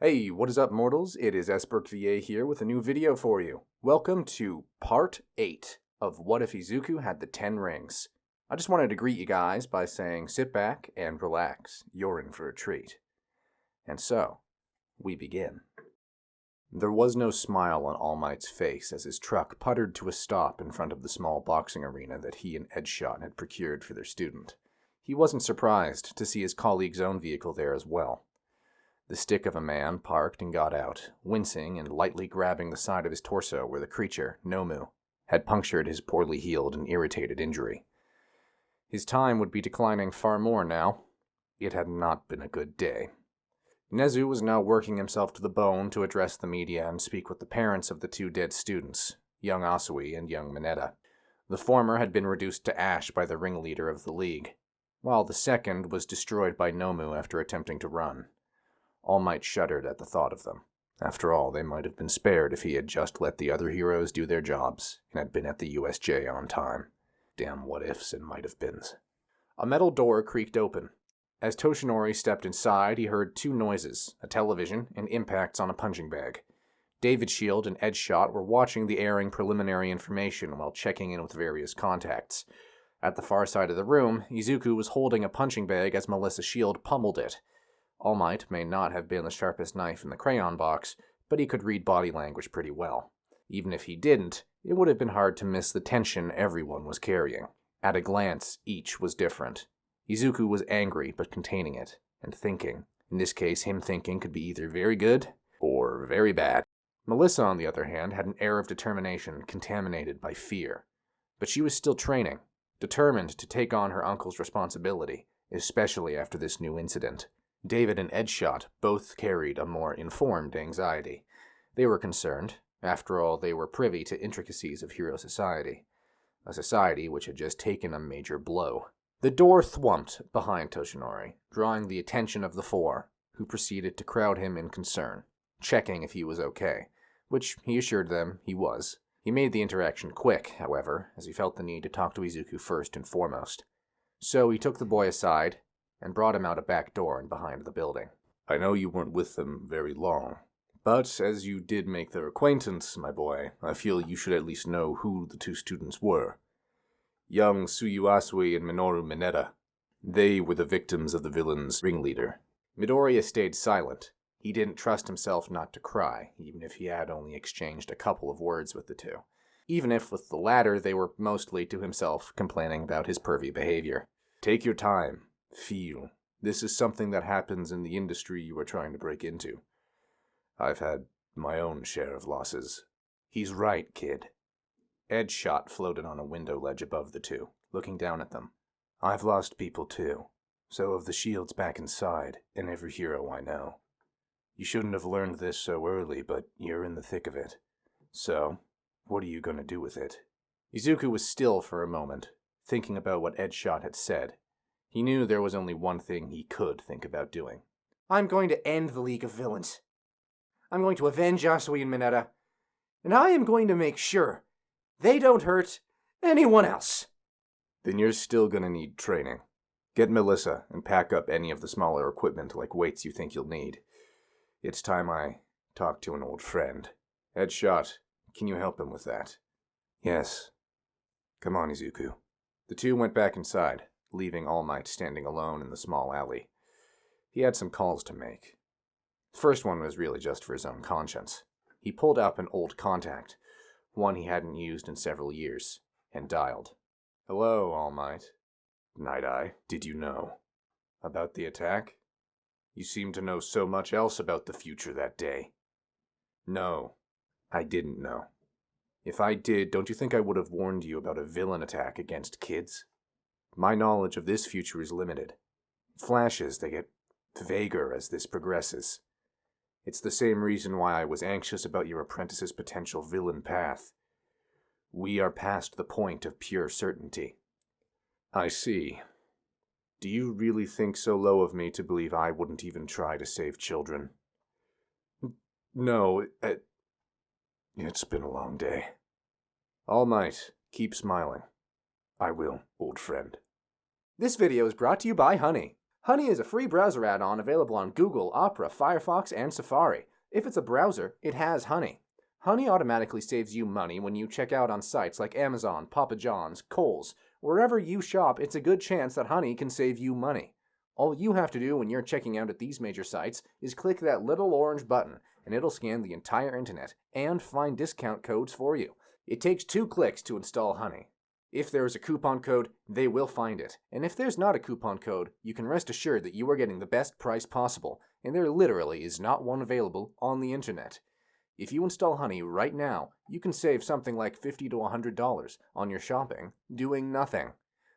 Hey, what is up, mortals? It is Esberk VA here with a new video for you. Welcome to Part 8 of What If Izuku Had the 10 Rings. I just wanted to greet you guys by saying sit back and relax. You're in for a treat. And so, we begin. There was no smile on All Might's face as his truck puttered to a stop in front of the small boxing arena that he and Edshot had procured for their student. He wasn't surprised to see his colleague's own vehicle there as well. The stick of a man parked and got out, wincing and lightly grabbing the side of his torso where the creature, Nomu, had punctured his poorly healed and irritated injury. His time would be declining far more now. It had not been a good day. Nezu was now working himself to the bone to address the media and speak with the parents of the two dead students, young Asui and young Mineta. The former had been reduced to ash by the ringleader of the league, while the second was destroyed by Nomu after attempting to run. All Might shuddered at the thought of them. After all, they might have been spared if he had just let the other heroes do their jobs and had been at the USJ on time. Damn what-ifs and might-have-beens. A metal door creaked open. As Toshinori stepped inside, he heard two noises, a television and impacts on a punching bag. David Shield and Edshot were watching the airing preliminary information while checking in with various contacts. At the far side of the room, Izuku was holding a punching bag as Melissa Shield pummeled it. All Might may not have been the sharpest knife in the crayon box, but he could read body language pretty well. Even if he didn't, it would have been hard to miss the tension everyone was carrying. At a glance, each was different. Izuku was angry but containing it, and thinking. In this case, him thinking could be either very good or very bad. Melissa, on the other hand, had an air of determination contaminated by fear. But she was still training, determined to take on her uncle's responsibility, especially after this new incident. David and Edshot both carried a more informed anxiety. They were concerned. After all, they were privy to intricacies of hero society. A society which had just taken a major blow. The door thwumped behind Toshinori, drawing the attention of the four, who proceeded to crowd him in concern, checking if he was okay, which he assured them he was. He made the interaction quick, however, as he felt the need to talk to Izuku first and foremost. So he took the boy aside and brought him out a back door and behind the building. I know you weren't with them very long, but as you did make their acquaintance, my boy, I feel you should at least know who the two students were. Young Tsuyu Asui and Minoru Mineta. They were the victims of the villain's ringleader. Midoriya stayed silent. He didn't trust himself not to cry, even if he had only exchanged a couple of words with the two. Even if with the latter they were mostly to himself complaining about his pervy behavior. Take your time. Feel. This is something that happens in the industry you are trying to break into. I've had my own share of losses. He's right, kid. Edshot floated on a window ledge above the two, looking down at them. I've lost people too. So have the shields back inside, and every hero I know. You shouldn't have learned this so early, but you're in the thick of it. So, what are you going to do with it? Izuku was still for a moment, thinking about what Edshot had said. He knew there was only one thing he could think about doing. I'm going to end the League of Villains. I'm going to avenge Asui and Mineta, and I am going to make sure they don't hurt anyone else. Then you're still going to need training. Get Melissa and pack up any of the smaller equipment like weights you think you'll need. It's time I talk to an old friend. Edshot, can you help him with that? Yes. Come on, Izuku. The two went back inside, leaving All Might standing alone in the small alley. He had some calls to make. The first one was really just for his own conscience. He pulled up an old contact, one he hadn't used in several years, and dialed. Hello, All Might. Night Eye, did you know about the attack? You seem to know so much else about the future that day. No, I didn't know. If I did, don't you think I would have warned you about a villain attack against kids? My knowledge of this future is limited. Flashes, they get vaguer as this progresses. It's the same reason why I was anxious about your apprentice's potential villain path. We are past the point of pure certainty. I see. Do you really think so low of me to believe I wouldn't even try to save children? No, it's been a long day. All Might, keep smiling. I will, old friend. This video is brought to you by Honey. Honey is a free browser add-on available on Google, Opera, Firefox, and Safari. If it's a browser, it has Honey. Honey automatically saves you money when you check out on sites like Amazon, Papa John's, Kohl's. Wherever you shop, it's a good chance that Honey can save you money. All you have to do when you're checking out at these major sites is click that little orange button, and it'll scan the entire internet and find discount codes for you. It takes 2 clicks to install Honey. If there is a coupon code, they will find it. And if there's not a coupon code, you can rest assured that you are getting the best price possible, and there literally is not one available on the internet. If you install Honey right now, you can save something like $50 to $100 on your shopping, doing nothing.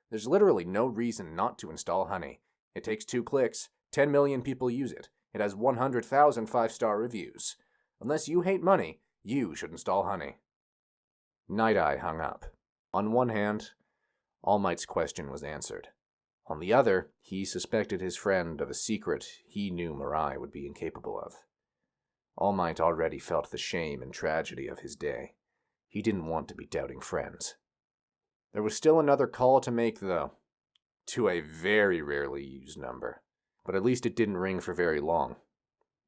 There's literally no reason not to install Honey. It takes 2 clicks, 10 million people use it, it has 100,000 5-star reviews. Unless you hate money, you should install Honey. Night Eye hung up. On one hand, All Might's question was answered. On the other, he suspected his friend of a secret he knew Mirai would be incapable of. All Might already felt the shame and tragedy of his day. He didn't want to be doubting friends. There was still another call to make, though, to a very rarely used number. But at least it didn't ring for very long.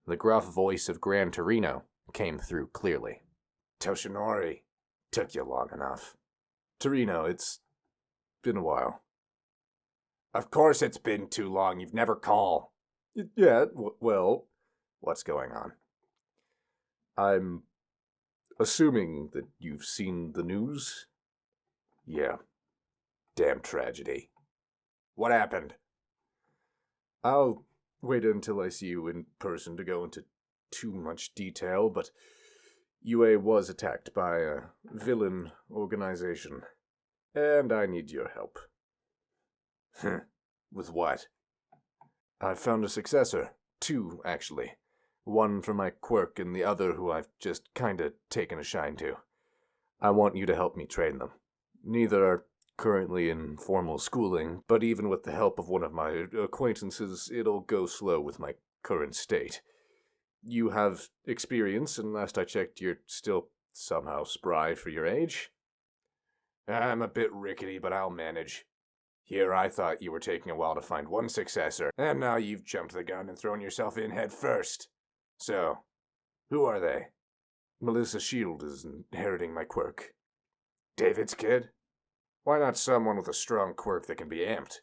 The gruff voice of Gran Torino came through clearly. Toshinori, took you long enough. Torino, it's been a while. Of course it's been too long, you've never called. Yeah, well, what's going on? I'm assuming that you've seen the news? Yeah. Damn tragedy. What happened? I'll wait until I see you in person to go into too much detail, but UA was attacked by a villain organization, and I need your help. With what? I've found a successor. 2, actually. One for my quirk and the other who I've just kinda taken a shine to. I want you to help me train them. Neither are currently in formal schooling, but even with the help of one of my acquaintances, it'll go slow with my current state. You have experience, and last I checked, you're still somehow spry for your age. I'm a bit rickety, but I'll manage. Here I thought you were taking a while to find one successor, and now you've jumped the gun and thrown yourself in head first. So, who are they? Melissa Shield is inheriting my quirk. David's kid? Why not someone with a strong quirk that can be amped?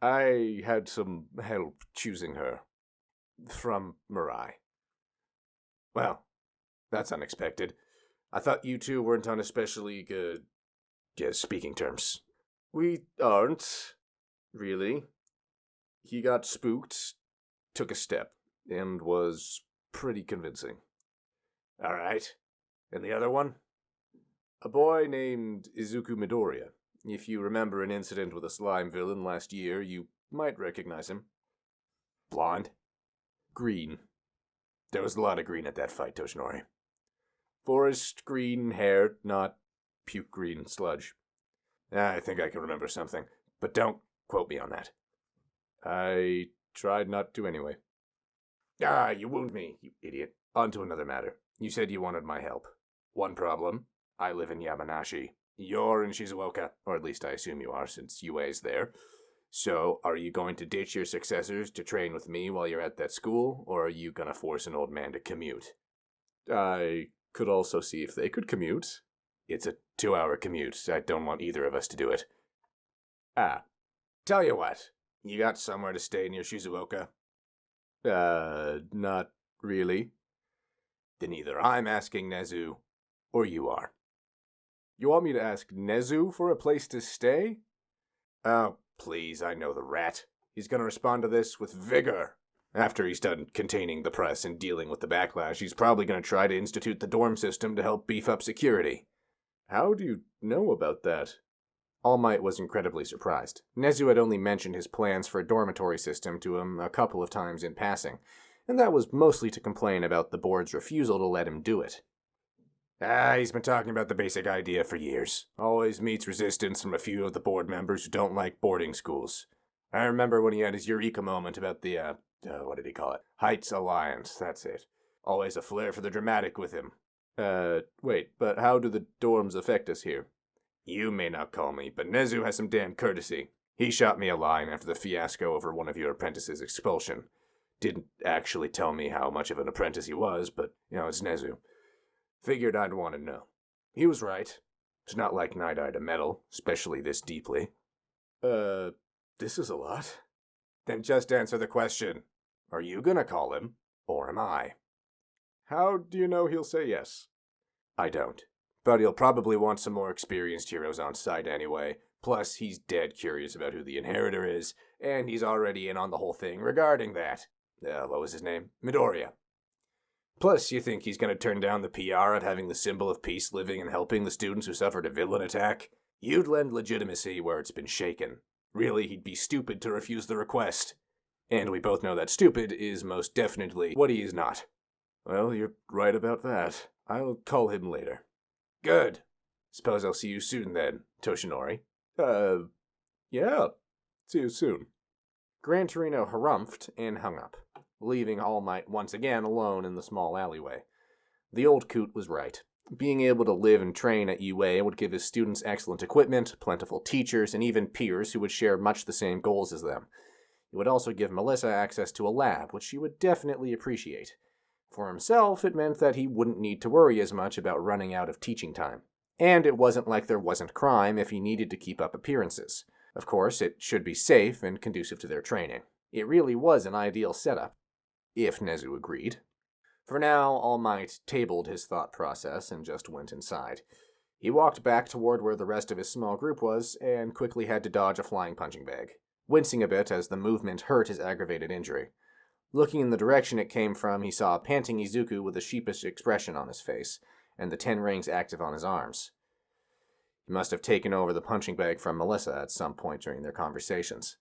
I had some help choosing her. From Mirai. Well, that's unexpected. I thought you two weren't on especially good speaking terms. We aren't, really. He got spooked, took a step, and was pretty convincing. All right. And the other one? A boy named Izuku Midoriya. If you remember an incident with a slime villain last year, you might recognize him. Blonde? Green. There was a lot of green at that fight, Toshinori. Forest green hair, not puke green sludge. I think I can remember something, but don't quote me on that. I tried not to anyway. You wound me, you idiot. On to another matter. You said you wanted my help. One problem. I live in Yamanashi. You're in Shizuoka, or at least I assume you are, since UA's there. So, are you going to ditch your successors to train with me while you're at that school, or are you gonna force an old man to commute? I could also see if they could commute. It's a 2-hour commute. I don't want either of us to do it. Tell you what. You got somewhere to stay near Shizuoka? Not really. Then either I'm asking Nezu, or you are. You want me to ask Nezu for a place to stay? Oh, please, I know the rat. He's gonna respond to this with vigor. After he's done containing the press and dealing with the backlash, he's probably gonna try to institute the dorm system to help beef up security. How do you know about that? All Might was incredibly surprised. Nezu had only mentioned his plans for a dormitory system to him a couple of times in passing, and that was mostly to complain about the board's refusal to let him do it. He's been talking about the basic idea for years. Always meets resistance from a few of the board members who don't like boarding schools. I remember when he had his eureka moment about the, what did he call it? Heights Alliance, that's it. Always a flair for the dramatic with him. Wait, but how do the dorms affect us here? You may not call me, but Nezu has some damn courtesy. He shot me a line after the fiasco over one of your apprentices' expulsion. Didn't actually tell me how much of an apprentice he was, but, it's Nezu. Figured I'd want to know. He was right. It's not like Night-Eye to meddle, especially this deeply. This is a lot. Then just answer the question. Are you gonna call him, or am I? How do you know he'll say yes? I don't. But he'll probably want some more experienced heroes on site anyway. Plus, he's dead curious about who the inheritor is, and he's already in on the whole thing regarding that. What was his name? Midoriya. Plus, you think he's going to turn down the PR of having the symbol of peace living and helping the students who suffered a villain attack? You'd lend legitimacy where it's been shaken. Really, he'd be stupid to refuse the request. And we both know that stupid is most definitely what he is not. Well, you're right about that. I'll call him later. Good. Suppose I'll see you soon then, Toshinori. Yeah. See you soon. Gran Torino harumphed and hung up, leaving All Might once again alone in the small alleyway. The old coot was right. Being able to live and train at UA would give his students excellent equipment, plentiful teachers, and even peers who would share much the same goals as them. It would also give Melissa access to a lab, which she would definitely appreciate. For himself, it meant that he wouldn't need to worry as much about running out of teaching time. And it wasn't like there wasn't crime if he needed to keep up appearances. Of course, it should be safe and conducive to their training. It really was an ideal setup, if Nezu agreed. For now, All Might tabled his thought process and just went inside. He walked back toward where the rest of his small group was, and quickly had to dodge a flying punching bag, wincing a bit as the movement hurt his aggravated injury. Looking in the direction it came from, he saw a panting Izuku with a sheepish expression on his face, and the 10 rings active on his arms. He must have taken over the punching bag from Melissa at some point during their conversations.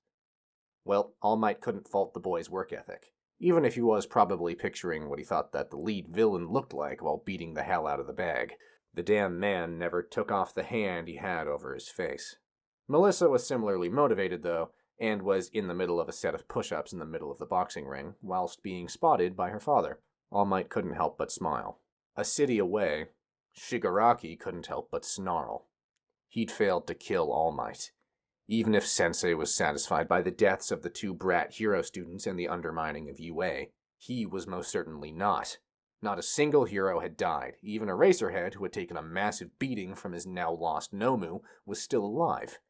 Well, All Might couldn't fault the boy's work ethic, even if he was probably picturing what he thought that the lead villain looked like while beating the hell out of the bag. The damn man never took off the hand he had over his face. Melissa was similarly motivated, though, and was in the middle of a set of push-ups in the middle of the boxing ring, whilst being spotted by her father. All Might couldn't help but smile. A city away, Shigaraki couldn't help but snarl. He'd failed to kill All Might. Even if Sensei was satisfied by the deaths of the 2 brat hero students and the undermining of UA, he was most certainly not. Not a single hero had died. Even Eraserhead, who had taken a massive beating from his now-lost Nomu, was still alive.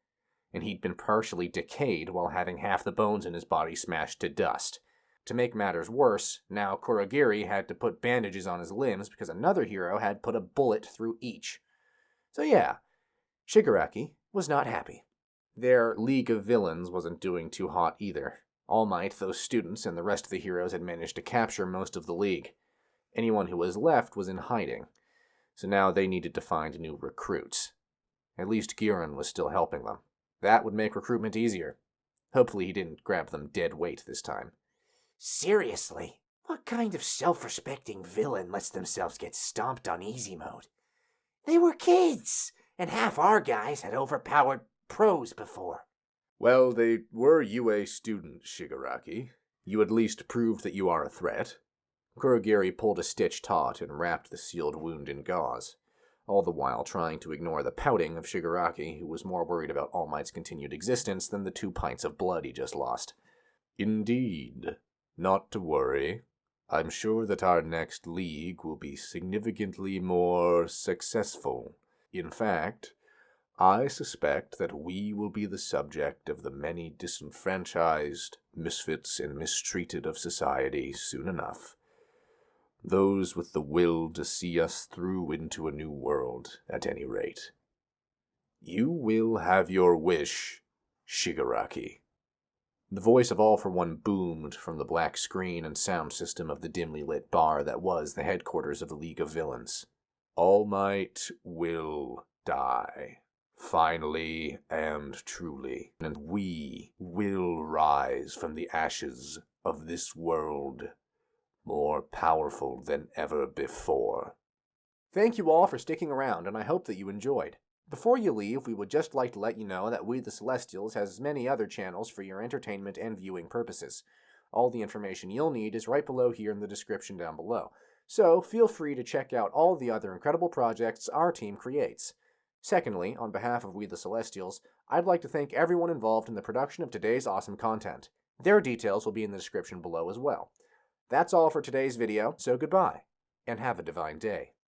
And he'd been partially decayed while having half the bones in his body smashed to dust. To make matters worse, now Kurogiri had to put bandages on his limbs because another hero had put a bullet through each. So yeah, Shigaraki was not happy. Their League of Villains wasn't doing too hot either. All Might, those students, and the rest of the heroes had managed to capture most of the League. Anyone who was left was in hiding, so now they needed to find new recruits. At least Giran was still helping them. That would make recruitment easier. Hopefully he didn't grab them dead weight this time. Seriously, what kind of self-respecting villain lets themselves get stomped on easy mode? They were kids, and half our guys had overpowered pros before. Well, they were UA students, Shigaraki. You at least proved that you are a threat. Kurogiri pulled a stitch taut and wrapped the sealed wound in gauze, all the while trying to ignore the pouting of Shigaraki, who was more worried about All Might's continued existence than the 2 pints of blood he just lost. Indeed. Not to worry. I'm sure that our next league will be significantly more successful. In fact, I suspect that we will be the subject of the many disenfranchised, misfits, and mistreated of society soon enough. Those with the will to see us through into a new world, at any rate. You will have your wish, Shigaraki. The voice of All for One boomed from the black screen and sound system of the dimly lit bar that was the headquarters of the League of Villains. All Might will die. Finally and truly. And we will rise from the ashes of this world, more powerful than ever before. Thank you all for sticking around, and I hope that you enjoyed. Before you leave, we would just like to let you know that We the Celestials has many other channels for your entertainment and viewing purposes. All the information you'll need is right below here in the description down below, so feel free to check out all the other incredible projects our team creates. Secondly, on behalf of We the Celestials, I'd like to thank everyone involved in the production of today's awesome content. Their details will be in the description below as well. That's all for today's video, so goodbye, and have a divine day.